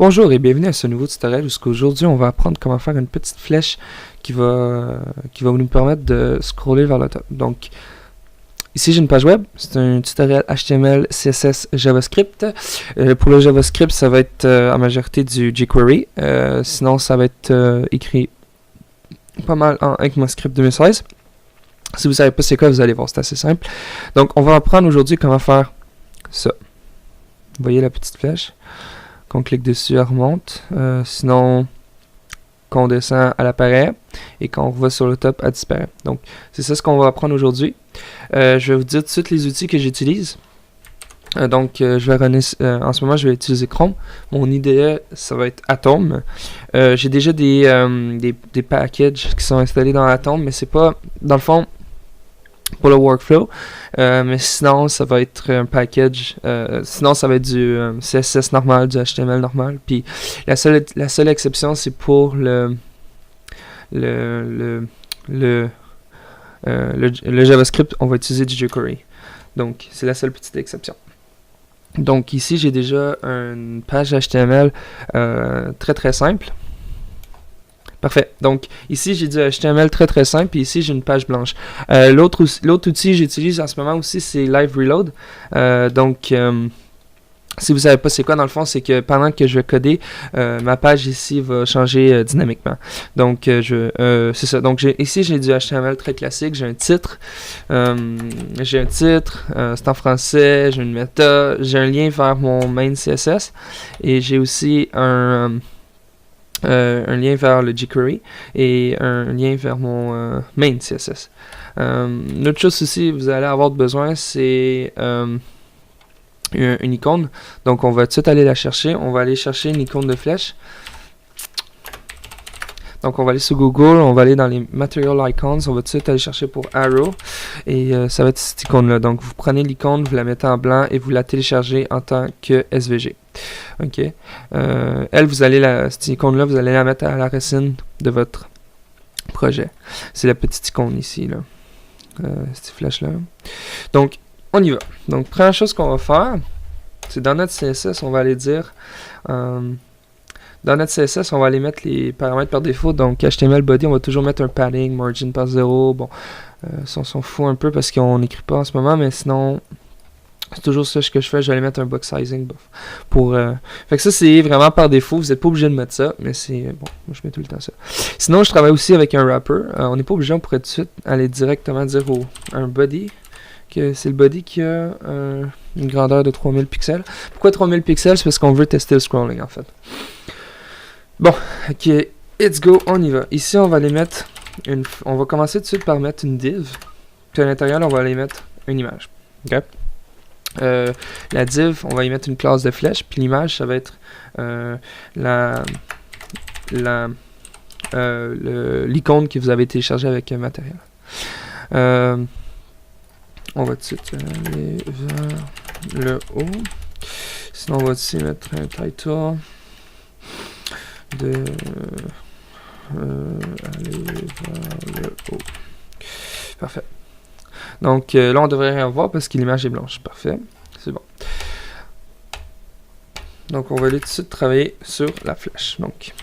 Bonjour et bienvenue à ce nouveau tutoriel où aujourd'hui on va apprendre comment faire une petite flèche qui va nous permettre de scroller vers le top. Donc ici j'ai une page web, c'est un tutoriel HTML, CSS, JavaScript. Pour le JavaScript ça va être en majorité du jQuery, sinon ça va être écrit pas mal en ECMAScript 2016. Si vous savez pas c'est quoi, vous allez voir, c'est assez simple. Donc on va apprendre aujourd'hui comment faire ça. Vous voyez la petite flèche? Quand on clique dessus, elle remonte. Sinon, quand on descend, elle apparaît. Et quand on va sur le top, elle disparaît. Donc, c'est ça ce qu'on va apprendre aujourd'hui. Je vais vous dire tout de suite les outils que j'utilise. Je vais en ce moment, je vais utiliser Chrome. Mon IDE, ça va être Atom. J'ai déjà des packages qui sont installés dans Atom, mais c'est pas, dans le fond, pour le workflow, mais sinon ça va être un package, sinon ça va être du CSS normal, du HTML normal, puis la seule exception c'est pour le JavaScript, on va utiliser du jQuery, donc c'est la seule petite exception. Donc ici j'ai déjà une page HTML très simple. Parfait. Donc, ici, j'ai du HTML très simple, puis ici, j'ai une page blanche. L'autre outil que j'utilise en ce moment aussi, c'est Live Reload. Si vous savez pas c'est quoi, dans le fond, c'est que pendant que je vais coder, ma page ici va changer dynamiquement. Donc, c'est ça. Donc, ici, j'ai du HTML très classique. J'ai un titre. C'est en français. J'ai une méta. J'ai un lien vers mon main CSS. Et j'ai aussi un lien vers le jQuery et un lien vers mon main CSS. Une autre chose aussi, vous allez avoir besoin, c'est une icône. Donc, on va tout de suite aller la chercher. On va aller chercher une icône de flèche. Donc, on va aller sur Google, on va aller dans les Material Icons, on va tout de suite aller chercher pour Arrow, et ça va être cette icône-là. Donc, vous prenez l'icône, vous la mettez en blanc, et vous la téléchargez en tant que SVG. OK. Cette icône-là, vous allez la mettre à la racine de votre projet. C'est la petite icône ici, là. Cette flèche-là. Donc, on y va. Donc, première chose qu'on va faire, c'est dans notre CSS, on va aller dire... dans notre CSS, on va aller mettre les paramètres par défaut. Donc, HTML body, on va toujours mettre un padding, margin par 0. Bon, ça, on s'en fout un peu parce qu'on n'écrit pas en ce moment, mais sinon, c'est toujours ça que je fais. Je vais aller mettre un box sizing pour... Fait que ça, c'est vraiment par défaut. Vous n'êtes pas obligé de mettre ça, mais c'est... Bon, moi, je mets tout le temps ça. Sinon, je travaille aussi avec un wrapper. On n'est pas obligé, on pourrait tout de suite aller directement dire un body que c'est le body qui a une grandeur de 3000 pixels. Pourquoi 3000 pixels? C'est parce qu'on veut tester le scrolling, en fait. Bon, ok, let's go, on y va. Ici, on va aller mettre on va commencer tout de suite par mettre une div. Puis à l'intérieur, on va aller mettre une image. Ok. La div, on va y mettre une classe de flèche. Puis l'image, ça va être l'icône que vous avez téléchargée avec un matériel. On va tout de suite aller vers le haut. Sinon, on va aussi mettre un title. Aller vers le haut. Parfait. Donc là, on devrait rien voir parce que l'image est blanche. Parfait. C'est bon. Donc, on va aller tout de suite travailler sur la flèche. Donc,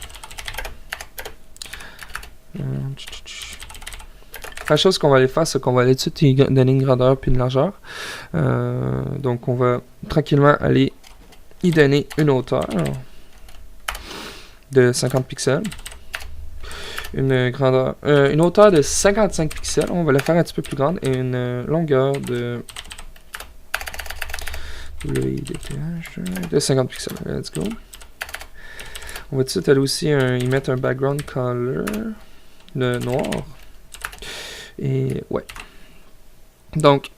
la chose qu'on va aller faire, c'est qu'on va aller tout de suite donner une grandeur puis une largeur. Donc, on va tranquillement aller y donner une hauteur de 50 pixels, une hauteur de 55 pixels, on va la faire un petit peu plus grande, et une longueur de 50 pixels. Let's go. On va tout de suite aller aussi y mettre un background color, le noir, et ouais. Donc,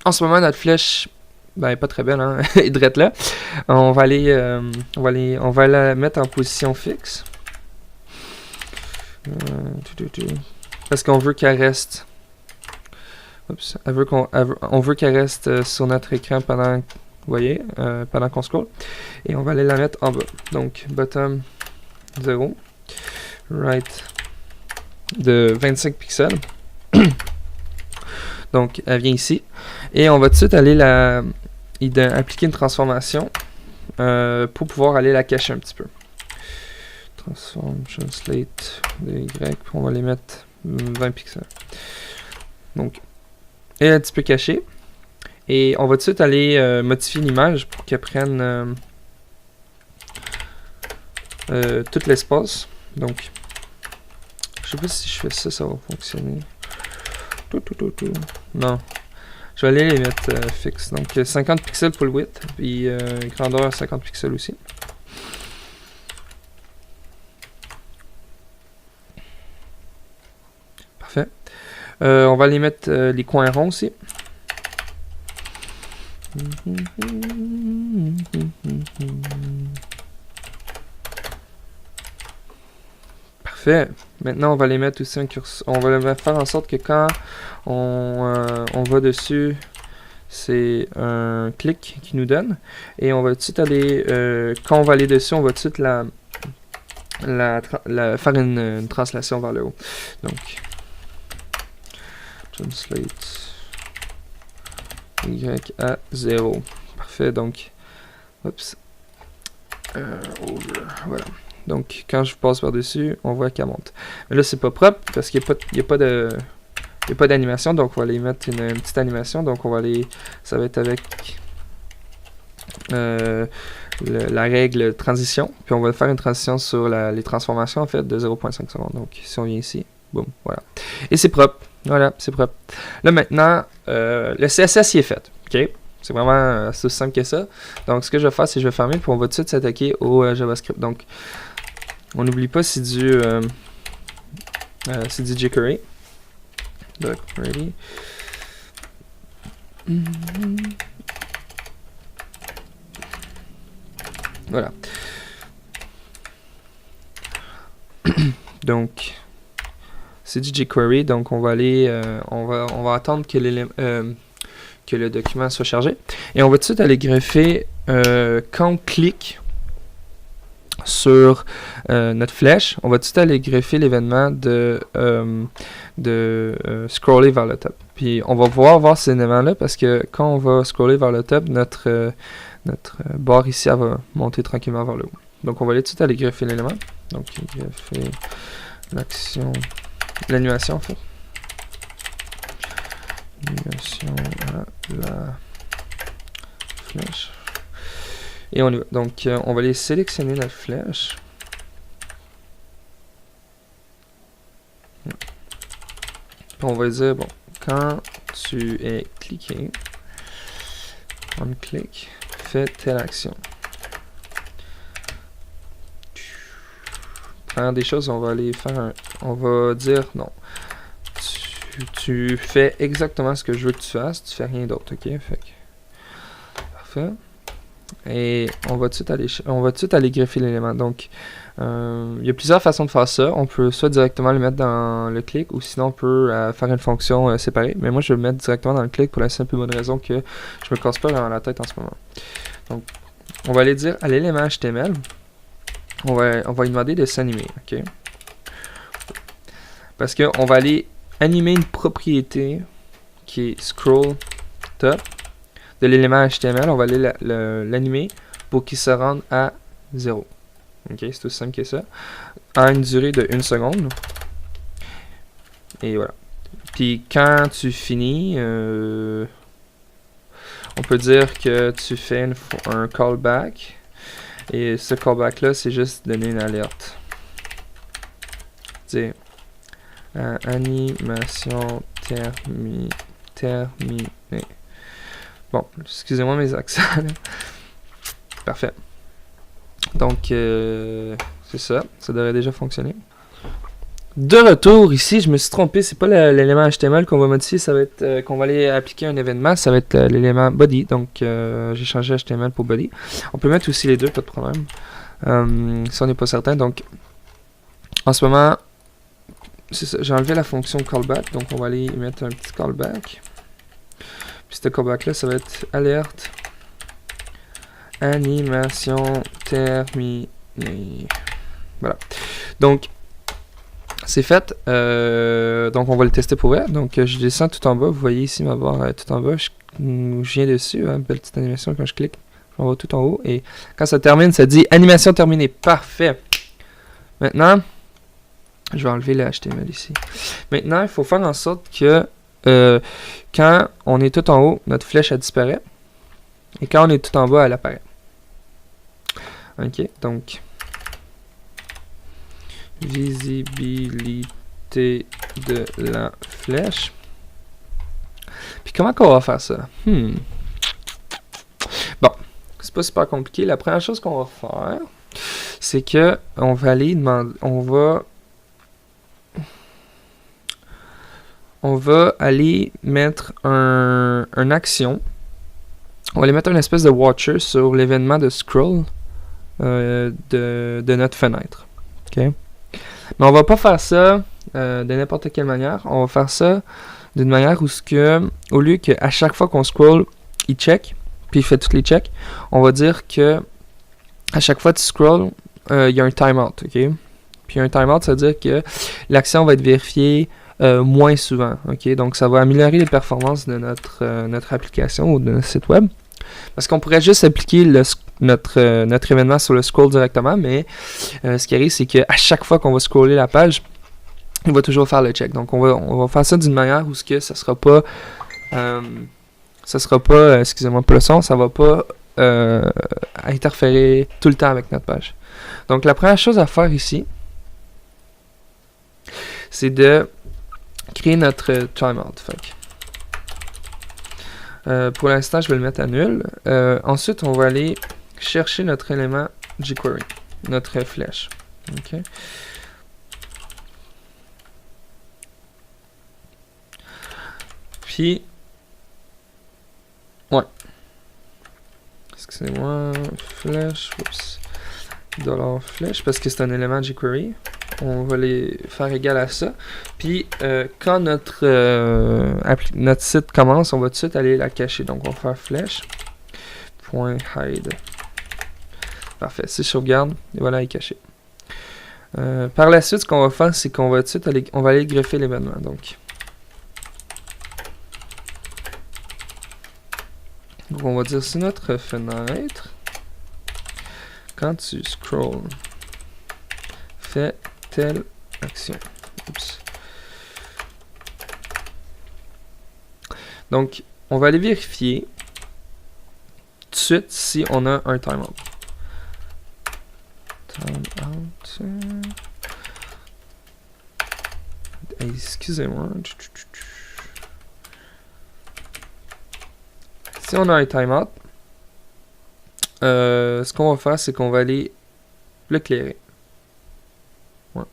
en ce moment, notre flèche, ben, pas très belle, hein, et drette là. On va la mettre en position fixe. Parce qu'on veut qu'elle reste. Oups, on veut qu'elle reste sur notre écran pendant, vous voyez, pendant qu'on scroll. Et on va aller la mettre en bas. Donc, bottom 0, right de 25 pixels. Donc, elle vient ici. Et on va tout de suite aller appliquer une transformation pour pouvoir aller la cacher un petit peu. Transform, translate, de Y, on va les mettre 20 pixels. Donc, elle est un petit peu cachée. Et on va tout de suite aller modifier l'image pour qu'elle prenne tout l'espace. Donc, je sais pas si je fais ça, ça va fonctionner. Non. Je vais aller les mettre fixes. Donc, 50 pixels pour le width, puis grandeur 50 pixels aussi. Parfait. On va aller mettre les coins ronds aussi. Parfait. Maintenant, on va les mettre aussi un curseur. On va faire en sorte que quand on va dessus, c'est un clic qui nous donne. Et on va tout de suite aller, quand on va aller dessus, on va tout de suite faire une translation vers le haut. Donc, translate Y à 0. Parfait, donc, oups. Voilà. Donc, quand je passe par-dessus, on voit qu'elle monte. Mais là, c'est pas propre parce qu'il n'y a pas d'animation. Donc, on va aller mettre une petite animation. Donc, on va aller. Ça va être avec la règle transition. Puis, on va faire une transition sur les transformations, en fait, de 0.5 secondes. Donc, si on vient ici, boum, voilà. Et c'est propre. Voilà, c'est propre. Là, maintenant, le CSS y est fait. OK? C'est vraiment aussi simple que ça. Donc, ce que je vais faire, c'est que je vais fermer, puis on va tout de suite s'attaquer au JavaScript. Donc, on n'oublie pas, c'est du jQuery. Donc, ready. Voilà. Donc, c'est du jQuery. Donc, on va aller, on va attendre que le document soit chargé. Et on va tout de suite aller greffer, quand on clique sur notre flèche, on va tout de suite aller greffer l'événement de scroller vers le top. Puis on va pouvoir voir ces éléments-là parce que quand on va scroller vers le top, notre barre ici, elle va monter tranquillement vers le haut. Donc on va aller tout de suite aller greffer l'élément. Donc greffer l'animation en fait. Animation à la flèche. Et on y va. Donc, on va aller sélectionner la flèche. Puis on va dire, bon, quand tu es cliqué, on clique, fais telle action. Première des choses, on va aller faire on va dire, non. Tu fais exactement ce que je veux que tu fasses, tu fais rien d'autre, ok? Fait que, parfait. Et on va tout de suite aller greffer l'élément. Donc, il y a plusieurs façons de faire ça. On peut soit directement le mettre dans le clic, ou sinon on peut faire une fonction séparée. Mais moi, je vais le mettre directement dans le clic pour la simple et bonne raison que je me casse pas dans la tête en ce moment. Donc, on va aller dire à l'élément HTML, on va lui demander de s'animer, ok? Parce qu'on va aller animer une propriété qui est scroll top de l'élément HTML. On va aller l'animer pour qu'il se rende à 0. Ok, c'est aussi simple que ça. À une durée de 1 seconde. Et voilà. Puis quand tu finis, on peut dire que tu fais un callback. Et ce callback là, c'est juste donner une alerte. Dire animation terminée. Bon, excusez-moi mes accents. Parfait. Donc, c'est ça. Ça devrait déjà fonctionner. De retour ici, je me suis trompé. C'est pas l'élément HTML qu'on va modifier. Ça va être qu'on va aller appliquer un événement. Ça va être l'élément body. Donc, j'ai changé HTML pour body. On peut mettre aussi les deux, pas de problème. Si on n'est pas certain. Donc, en ce moment, j'ai enlevé la fonction callback. Donc, on va aller mettre un petit callback. Puis ce callback là, ça va être alerte animation terminée. Voilà. Donc, c'est fait. Donc, on va le tester pour elle. Donc, je descends tout en bas. Vous voyez ici ma barre tout en bas. Je viens dessus. Belle petite animation quand je clique. On va tout en haut. Et quand ça termine, ça dit animation terminée. Parfait. Maintenant, je vais enlever le HTML ici. Maintenant, il faut faire en sorte que quand on est tout en haut, notre flèche elle disparaît. Et quand on est tout en bas, elle apparaît. Ok, donc visibilité de la flèche. Puis comment qu'on va faire ça? Bon, c'est pas super compliqué. La première chose qu'on va faire, c'est que on va aller demander, on va aller mettre un action. On va aller mettre une espèce de watcher sur l'événement de scroll de notre fenêtre. Ok. Mais on va pas faire ça de n'importe quelle manière. On va faire ça d'une manière où au lieu qu'à chaque fois qu'on scroll, il check, puis il fait tous les checks, on va dire que à chaque fois que tu scroll, il y a un timeout, ok? Puis un timeout, ça veut dire que l'action va être vérifiée moins souvent, ok? Donc ça va améliorer les performances de notre application ou de notre site web. Parce qu'on pourrait juste appliquer notre événement sur le scroll directement, mais ce qui arrive, c'est qu'à chaque fois qu'on va scroller la page, il va toujours faire le check. Donc on va faire ça d'une manière où ça sera pas excusez-moi pour le son, ça va pas interférer tout le temps avec notre page. Donc la première chose à faire ici, c'est de créer notre timeout. Pour l'instant, je vais le mettre à nul. Ensuite, on va aller chercher notre élément jQuery, notre flèche. Okay. Puis, ouais. Excusez-moi, flèche, oups. $flèche, parce que c'est un élément jQuery. On va les faire égal à ça. Puis, quand notre site commence, on va tout de suite aller la cacher. Donc, on va faire flèche. .hide. Parfait. Si je sauvegarde, et voilà, elle est cachée. Par la suite, ce qu'on va faire, c'est qu'on va tout de suite aller greffer l'événement. Donc, on va dire sur notre fenêtre, quand tu scrolls, fais telle action. Oups. Donc, on va aller vérifier tout de suite si on a un timeout. Excusez-moi. Si on a un timeout, ce qu'on va faire, c'est qu'on va aller le clairer. Ouais.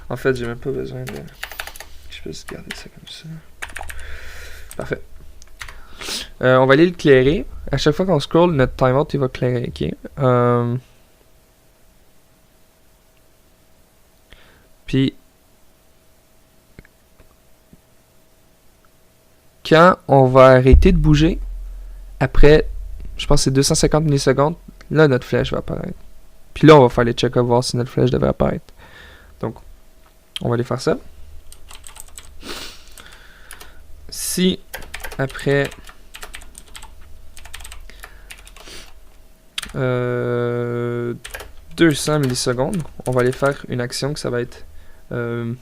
En fait, j'ai même pas besoin de... Je peux juste garder ça comme ça. Parfait. On va aller le clairer. À chaque fois qu'on scroll, notre timeout, il va clairer. Ok. Puis, quand on va arrêter de bouger, après, je pense que c'est 250 millisecondes, là, notre flèche va apparaître. Puis là, on va faire les check-ups, voir si notre flèche devrait apparaître. Donc, on va aller faire ça. Si, après 200 millisecondes, on va aller faire une action que ça va être une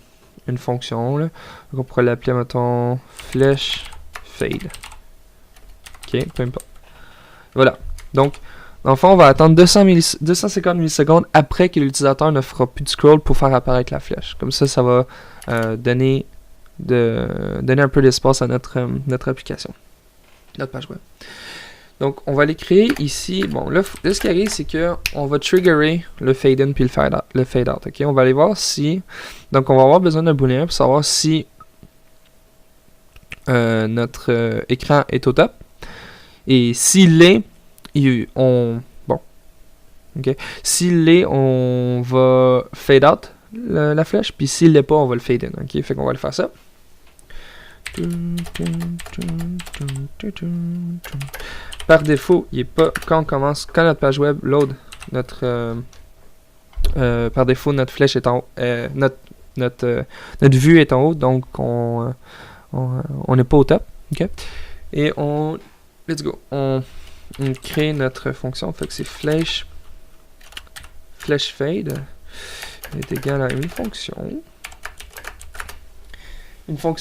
fonction. Là. Donc on pourrait l'appeler, mettons, flèche fade. Ok, peu importe. Voilà. Donc, dans le fond, on va attendre 250 millisecondes après que l'utilisateur ne fera plus de scroll pour faire apparaître la flèche. Comme ça, ça va donner un peu d'espace à notre application, notre page web. Donc, on va les créer ici. Bon, là ce qui arrive, c'est que on va triggerer le fade in puis le fade out. Ok, on va aller voir si. Donc, on va avoir besoin d'un booléen pour savoir si notre écran est au top. Et s'il l'est, bon. Ok. S'il l'est, on va fade out la flèche. Puis s'il l'est pas, on va le fade in. Ok, fait qu'on va le faire ça. Par défaut, il est pas quand on commence, quand notre page web load, par défaut notre flèche est en haut, notre vue est en haut, donc on n'est pas au top, ok? Et let's go, on crée notre fonction, fait que c'est flèche fade est égal à une fonction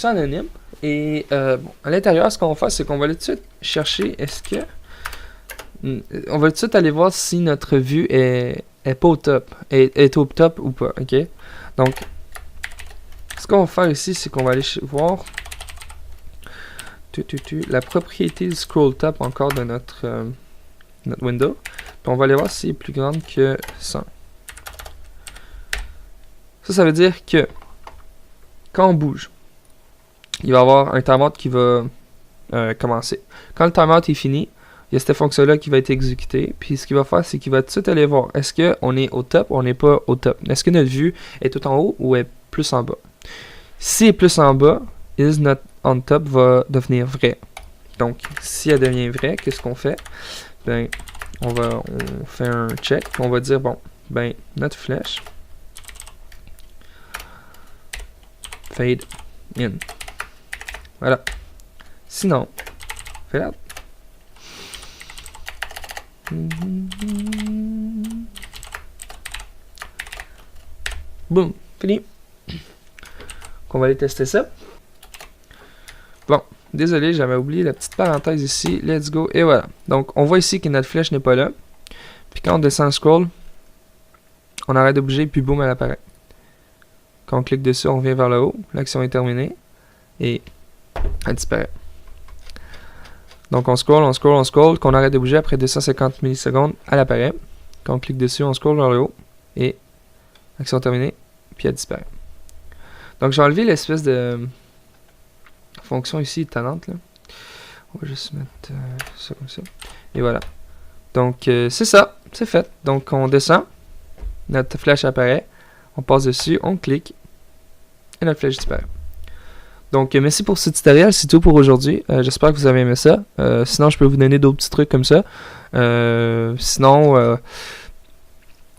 anonyme. Et à l'intérieur, ce qu'on va faire, c'est qu'on va tout de suite chercher on va tout de suite aller voir si notre vue est pas au top, est au top ou pas, ok? Donc, ce qu'on va faire ici, c'est qu'on va aller voir la propriété du scroll top encore de notre window. Puis on va aller voir si est plus grande que 100. Ça veut dire que quand on bouge, il va y avoir un timeout qui va commencer. Quand le timeout est fini, il y a cette fonction-là qui va être exécutée. Puis ce qu'il va faire, c'est qu'il va tout de suite aller voir est-ce qu'on est au top ou on n'est pas au top. Est-ce que notre vue est tout en haut ou est plus en bas. Si elle est plus en bas, is not on top va devenir vrai. Donc, si elle devient vraie, qu'est-ce qu'on fait? Ben, on fait un check. On va dire, bon, ben, notre flèche fade in. Voilà. Sinon, fade out. Boum, fini. On va aller tester ça. Bon, désolé, j'avais oublié la petite parenthèse ici. Let's go. Et voilà. Donc, on voit ici que notre flèche n'est pas là. Puis quand on descend le scroll, on arrête de bouger, puis boum, elle apparaît. Quand on clique dessus, on revient vers le haut. L'action est terminée. Et elle disparaît. Donc, on scroll. Quand on arrête de bouger, après 250 millisecondes, elle apparaît. Quand on clique dessus, on scroll vers le haut. Et l'action est terminée, puis elle disparaît. Donc, j'ai enlevé l'espèce de fonction ici étonnante, là. On va juste mettre ça comme ça. Et voilà. Donc, c'est ça. C'est fait. Donc, on descend. Notre flèche apparaît. On passe dessus. On clique. Et notre flèche disparaît. Donc, merci pour ce tutoriel. C'est tout pour aujourd'hui. J'espère que vous avez aimé ça. Sinon, je peux vous donner d'autres petits trucs comme ça. Sinon,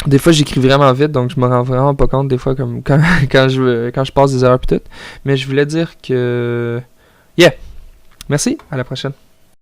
des fois, j'écris vraiment vite, donc je me rends vraiment pas compte des fois comme quand je passe des erreurs et tout. Mais je voulais dire que... Yeah! Merci, à la prochaine.